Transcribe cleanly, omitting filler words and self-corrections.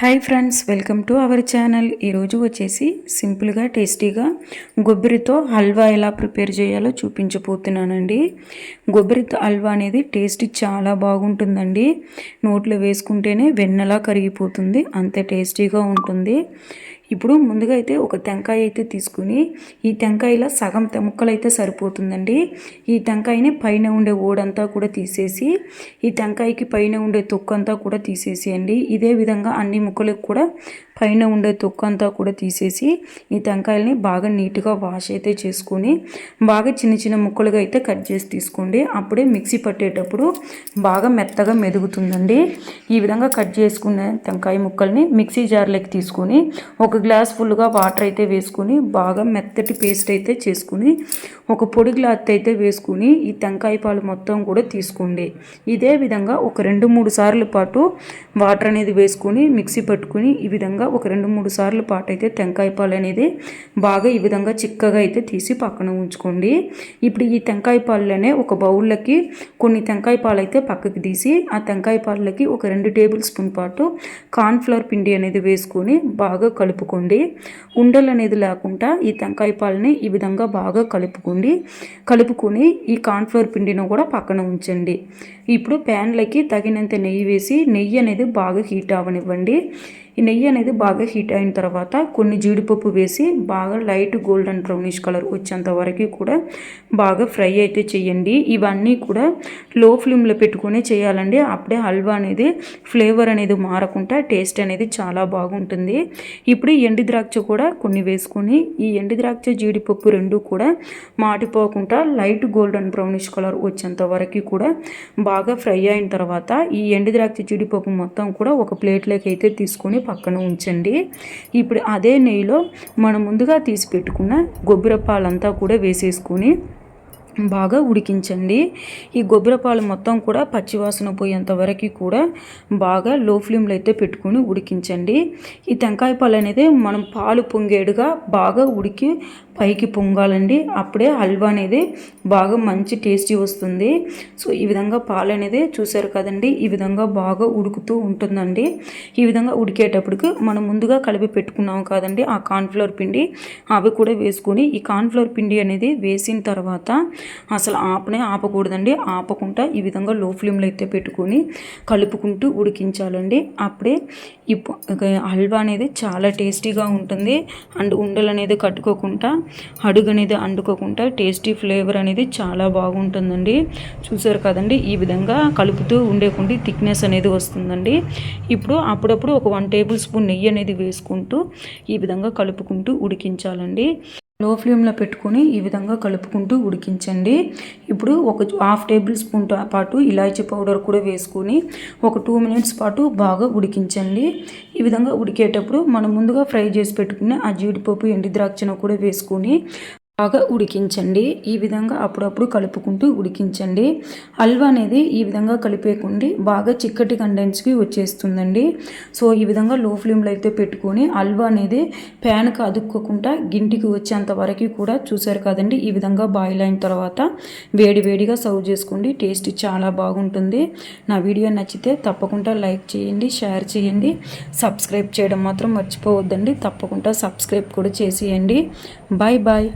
Hi friends, welcome to our channel. ఈరోజు వచ్చేసి సింపుల్గా టేస్టీగా కొబ్బరితో హల్వా ఎలా ప్రిపేర్ చేయాలో చూపించబోతున్నానండి. కొబ్బరితో హల్వా అనేది టేస్ట్ చాలా బాగుంటుందండి. నోట్లో వేసుకుంటేనే వెన్నలా కరిగిపోతుంది, అంత టేస్టీగా ఉంటుంది. ఇప్పుడు ముందుగా అయితే ఒక టెంకాయ అయితే తీసుకుని ఈ టెంకాయలో సగం ముక్కలు అయితే సరిపోతుందండి. ఈ టెంకాయని పైన ఉండే ఓడంతా కూడా తీసేసి ఈ టెంకాయకి పైన ఉండే తొక్కు అంతా కూడా తీసేసేయండి. ఇదే విధంగా అన్ని ముక్కలకు కూడా పైన ఉండే తొక్కు అంతా కూడా తీసేసి ఈ టెంకాయలని బాగా నీట్గా వాష్ అయితే చేసుకొని బాగా చిన్న చిన్న ముక్కలుగా అయితే కట్ చేసి తీసుకోండి. అప్పుడే మిక్సీ పట్టేటప్పుడు బాగా మెత్తగా మెదుగుతుందండి. ఈ విధంగా కట్ చేసుకున్న టెంకాయ ముక్కల్ని మిక్సీ జార్లోకి తీసుకొని ఒక గ్లాస్ ఫుల్గా వాటర్ అయితే వేసుకొని బాగా మెత్తటి పేస్ట్ అయితే చేసుకుని ఒక పొడి గ్లాత్ అయితే వేసుకుని ఈ టెంకాయ పాలు మొత్తం కూడా తీసుకోండి. ఇదే విధంగా ఒక 2-3 సార్లు పాటు వాటర్ అనేది వేసుకొని మిక్సీ పట్టుకుని ఈ విధంగా ఒక 2-3 సార్లు పాటు అయితే టెంకాయ పాలు అనేది బాగా ఈ విధంగా చిక్కగా అయితే తీసి పక్కన ఉంచుకోండి. ఇప్పుడు ఈ టెంకాయ పాలనే ఒక బౌల్లోకి కొన్ని టెంకాయ పాలు అయితే పక్కకి తీసి ఆ టెంకాయ పాలకి ఒక 2 టేబుల్ స్పూన్ పాటు కార్న్ఫ్లవర్ పిండి అనేది వేసుకొని బాగా కలుపుకోండి. ఉండలు అనేది లేకుండా ఈ టెంకాయ పాలని ఈ విధంగా బాగా కలుపుకొని ఈ కార్న్ఫ్లవర్ పిండిని కూడా పక్కన ఉంచండి. ఇప్పుడు ప్యాన్లకి తగినంత నెయ్యి వేసి నెయ్యి అనేది బాగా హీట్ అవ్వనివ్వండి. ఈ నెయ్యి అనేది బాగా హీట్ అయిన తర్వాత కొన్ని జీడిపప్పు వేసి బాగా లైట్ గోల్డెన్ బ్రౌనిష్ కలర్ వచ్చేంత వరకు కూడా బాగా ఫ్రై అయితే చేయండి. ఇవన్నీ కూడా లో ఫ్లేమ్లో పెట్టుకొని చేయాలండి. అప్పుడే హల్వా అనేది ఫ్లేవర్ అనేది మారకుండా టేస్ట్ అనేది చాలా బాగుంటుంది. ఇప్పుడు ఎండు ద్రాక్ష కూడా కొన్ని వేసుకొని ఈ ఎండు ద్రాక్ష జీడిపప్పు రెండు కూడా మాడిపోకుండా లైట్ గోల్డెన్ బ్రౌనిష్ కలర్ వచ్చేంత వరకు కూడా బాగా ఫ్రై అయిన తర్వాత ఈ ఎండు ద్రాక్ష జీడిపప్పు మొత్తం కూడా ఒక ప్లేట్లోకి అయితే తీసుకొని పక్కన ఉంచండి. ఇప్పుడు అదే నెయ్యిలో మనం ముందుగా తీసి పెట్టుకున్న కొబ్బరిపాలంతా కూడా వేసేసుకొని బాగా ఉడికించండి. ఈ కొబ్బరిపాలు మొత్తం కూడా పచ్చివాసన పోయేంత వరకు కూడా బాగా లో ఫ్లేమ్లో అయితే పెట్టుకొని ఉడికించండి. ఈ టెంకాయ పాలు అనేది మనం పాలు పొంగేడుగా బాగా ఉడికి పైకి పొంగాలండి. అప్పుడే హల్వా అనేది బాగా మంచి టేస్టీ వస్తుంది. సో ఈ విధంగా పాలు అనేది చూసారు కదండి, ఈ విధంగా బాగా ఉడుకుతూ ఉంటుందండి. ఈ విధంగా ఉడికేటప్పటికి మనం ముందుగా కలిపి పెట్టుకున్నాం కదండి ఆ కార్న్ఫ్లవర్ పిండి, అవి కూడా వేసుకొని ఈ కార్న్ఫ్లవర్ పిండి అనేది వేసిన తర్వాత అసలు ఆపకూడదండి. ఆపకుండా ఈ విధంగా లో ఫ్లేమ్లో అయితే పెట్టుకొని కలుపుకుంటూ ఉడికించాలండి. అప్పుడే ఈ హల్వా అనేది చాలా టేస్టీగా ఉంటుంది. అండ్ ఉండలు అనేది కట్టుకోకుండా అడుగు అనేది అంటుకోకుండా టేస్టీ ఫ్లేవర్ అనేది చాలా బాగుంటుందండి. చూసారు కదండి, ఈ విధంగా కలుపుతూ ఉండేకుండా థిక్నెస్ అనేది వస్తుందండి. ఇప్పుడు అప్పుడప్పుడు ఒక 1 టేబుల్ స్పూన్ నెయ్యి అనేది వేసుకుంటూ ఈ విధంగా కలుపుకుంటూ ఉడికించాలండి. లో ఫ్లేమ్లో పెట్టుకొని ఈ విధంగా కలుపుకుంటూ ఉడికించండి. ఇప్పుడు ఒక 1/2 టేబుల్ స్పూన్ పాటు ఇలాచీ పౌడర్ కూడా వేసుకొని ఒక 2 మినిట్స్ పాటు బాగా ఉడికించండి. ఈ విధంగా ఉడికేటప్పుడు మనం ముందుగా ఫ్రై చేసి పెట్టుకుని ఆ జీడిపప్పు ఎండు ద్రాక్షను కూడా వేసుకొని బాగా ఉడికించండి. ఈ విధంగా అప్పుడప్పుడు కలుపుకుంటూ ఉడికించండి. హల్వా అనేది ఈ విధంగా కలిపేకుండి బాగా చిక్కటి కండెన్స్కి వచ్చేస్తుందండి. సో ఈ విధంగా లో ఫ్లేమ్లో అయితే పెట్టుకొని హల్వా అనేది ప్యాన్కి అదుక్కోకుండా గింటికి వచ్చేంత వరకు కూడా చూసారు కదండి. ఈ విధంగా బాయిల్ అయిన తర్వాత వేడిగా సర్వ్ చేసుకోండి. టేస్ట్ చాలా బాగుంటుంది. నా వీడియో నచ్చితే తప్పకుండా లైక్ చేయండి, షేర్ చేయండి, సబ్స్క్రైబ్ చేయడం మాత్రం మర్చిపోవద్దండి. తప్పకుండా సబ్స్క్రైబ్ కూడా చేసేయండి. Bye bye.